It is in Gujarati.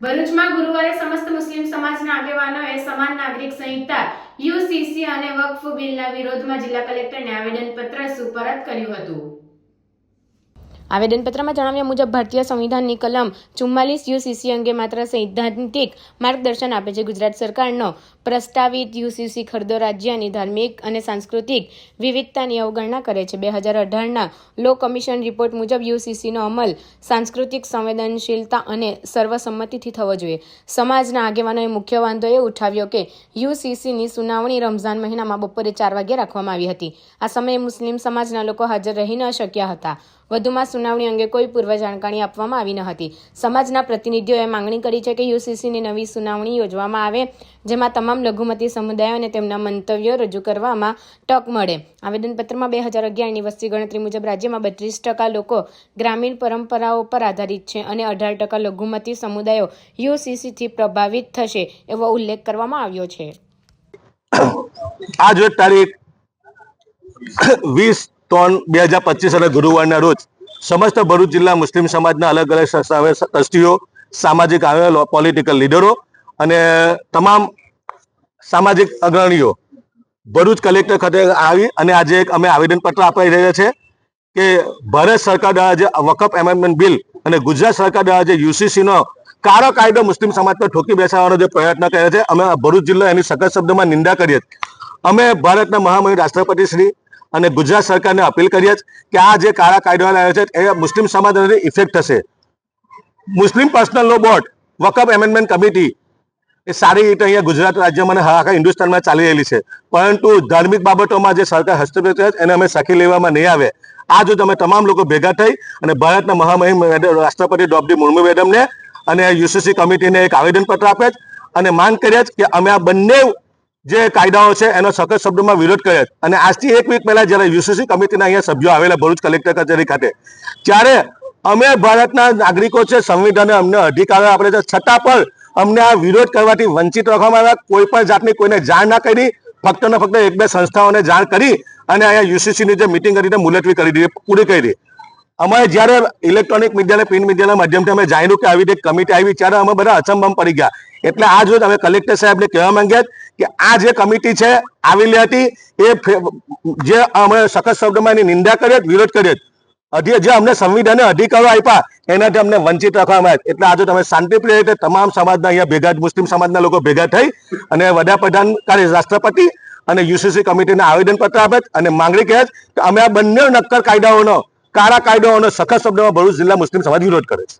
ભરૂચમાં ગુરુવારે સમસ્ત મુસ્લિમ સમાજના આગેવાનોએ સમાન નાગરિક સંહિતા યુસીસી અને વક્ફ બિલના વિરોધમાં જિલ્લા કલેક્ટરને આવેદનપત્ર સુપરત કર્યું હતું। આવેદનપત્રમાં જણાવ્યા મુજબ ભારતીય સંવિધાનની કલમ 44 યુસીસી અંગે માત્ર સૈદ્ધાંતિક માર્ગદર્શન આપે છે। ગુજરાત સરકારનો પ્રસ્તાવિત યુસીસી ખરડો રાજ્યની ધાર્મિક અને સાંસ્કૃતિક વિવિધતાની અવગણના કરે છે। 2018ના લો કમિશન રિપોર્ટ મુજબ યુસીસીનો અમલ સાંસ્કૃતિક સંવેદનશીલતા અને સર્વસંમતિથી થવો જોઈએ। સમાજના આગેવાનોએ મુખ્ય વાંધો એ ઉઠાવ્યો કે યુસીસીની સુનાવણી રમઝાન મહિનામાં બપોરે 4 વાગ્યે રાખવામાં આવી હતી। આ સમયે મુસ્લિમ સમાજના લોકો હાજર રહી ન શક્યા હતા। વધુમાં સુનાવણી અંગે કોઈ પૂર્વ જાણકારી આપવામાં આવી ન હતી। સમાજના પ્રતિનિધિઓએ માંગણી કરી છે કે યુસીસીની નવી સુનાવણી યોજવામાં આવે, જેમાં તમામ લઘુમતી સમુદાયોને તેમના મંતવ્યો રજૂ કરવામાં તક મળે। આવેદનપત્રમાં 2011ની વસ્તી ગણતરી મુજબ રાજ્યમાં 32% લોકો ગ્રામીણ પરંપરાઓ પર આધારિત છે અને 18% લઘુમતી સમુદાયો યુસીસીથી પ્રભાવિત થશે એવો ઉલ્લેખ કરવામાં આવ્યો છે। આજ તારીખ 20/3/2025 અને ગુરુવારના રોજ સમસ્ત ભરૂચ જિલ્લા મુસ્લિમ સમાજના અલગ અલગ ટ્રસ્ટીઓ, સામાજિક આગેવાનો, પોલિટિકલ લીડરો અને તમામ સામાજિક અગ્રણીઓ ભરૂચ કલેક્ટર ખાતે આવી અને આજે અમે આવેદનપત્ર આપી રહ્યા છે કે ભારત સરકાર દ્વારા જે વકફ એમેન્ડમેન્ટ બિલ અને ગુજરાત સરકાર દ્વારા જે યુસીસીનો કાળો કાયદો મુસ્લિમ સમાજ પર ઠોકી બેસાડવાનો જે પ્રયત્ન કર્યો છે, અમે ભરૂચ જિલ્લો એની સખત શબ્દોમાં નિંદા કરીએ। અમે ભારતના મહામહિમ રાષ્ટ્રપતિ શ્રી અને ગુજરાત સરકારને અપીલ કરીએ કે આ જે કાળા કાયદો લાવ્યો છે એ મુસ્લિમ સમાજને ઇફેક્ટ થશે। મુસ્લિમ પર્સનલ લો બોર્ડ, વકફ એમેન્ડમેન્ટ કમિટી એ સારી રીતે અહીંયા ગુજરાત રાજ્યમાં અને આખા હિન્દુસ્તાનમાં ચાલી રહેલી છે, પરંતુ ધાર્મિક બાબતોમાં જે સરકાર હસ્તક્ષેપ કરે એને અમે સખી લેવામાં નહીં આવે। આ જો તમે તમામ લોકો ભેગા થઈ અને ભારતના મહામહિમ રાષ્ટ્રપતિ દ્રૌપદી મુર્મુ મેડમને અને યુસીસી કમિટીને એક આવેદનપત્ર આપે અને માંગ કરીએ કે અમે આ બંને જે કાયદાઓ છે એનો સખત શબ્દોમાં વિરોધ કરે। અને આજથી 1 વીક પહેલા જ્યારે યુસીસી કમિટીના અહીંયા સભ્યો આવેલા ભરૂચ કલેક્ટર કચેરી ખાતે, ત્યારે અમે ભારતના નાગરિકો છે, સંવિધાને અમને અધિકારો આપે છે, છતાં પણ અમને આ વિરોધ કરવાથી વંચિત રાખવામાં આવ્યા। કોઈ પણ જાતની કોઈને જાણ ના કરી, ફક્ત ને ફક્ત 1-2 સંસ્થાઓને જાણ કરી અને અહીંયા યુસીસીની જે મિટિંગ કરી મુલતવી કરી દીધી, પૂરી કરી। અમારે જ્યારે ઇલેક્ટ્રોનિક મીડિયા અને પ્રિન્ટ મીડિયાના માધ્યમથી અમે જાણ્યું કે આવી રીતે કમિટી આવી, ત્યારે અમે બધા અચંબામાં પડી ગયા। એટલે આજ રોજ અમે કલેક્ટર સાહેબને કહેવા માંગ્યા કે આ જે કમિટી છે આવેલી હતી એ જે અમે સખત શબ્દમાં એની નિંદા કરીએ, વિરોધ કરીએ, જે અમને સંવિધાને અધિકારો આપ્યા એનાથી અમને વંચિત રાખવામાં આવ્યા। એટલે આજે તમે શાંતિપ્રિય રીતે તમામ સમાજના અહીંયા ભેગા, મુસ્લિમ સમાજના લોકો ભેગા થઈ અને વડાપ્રધાન રાષ્ટ્રપતિ અને યુસીસી કમિટીને આવેદનપત્ર આપે અને માંગણી કરે કે અમે આ બંને નક્કર કાયદાઓનો, કાળા કાયદાઓનો સખત શબ્દોમાં ભરૂચ જિલ્લા મુસ્લિમ સમાજ વિરોધ કરે છે।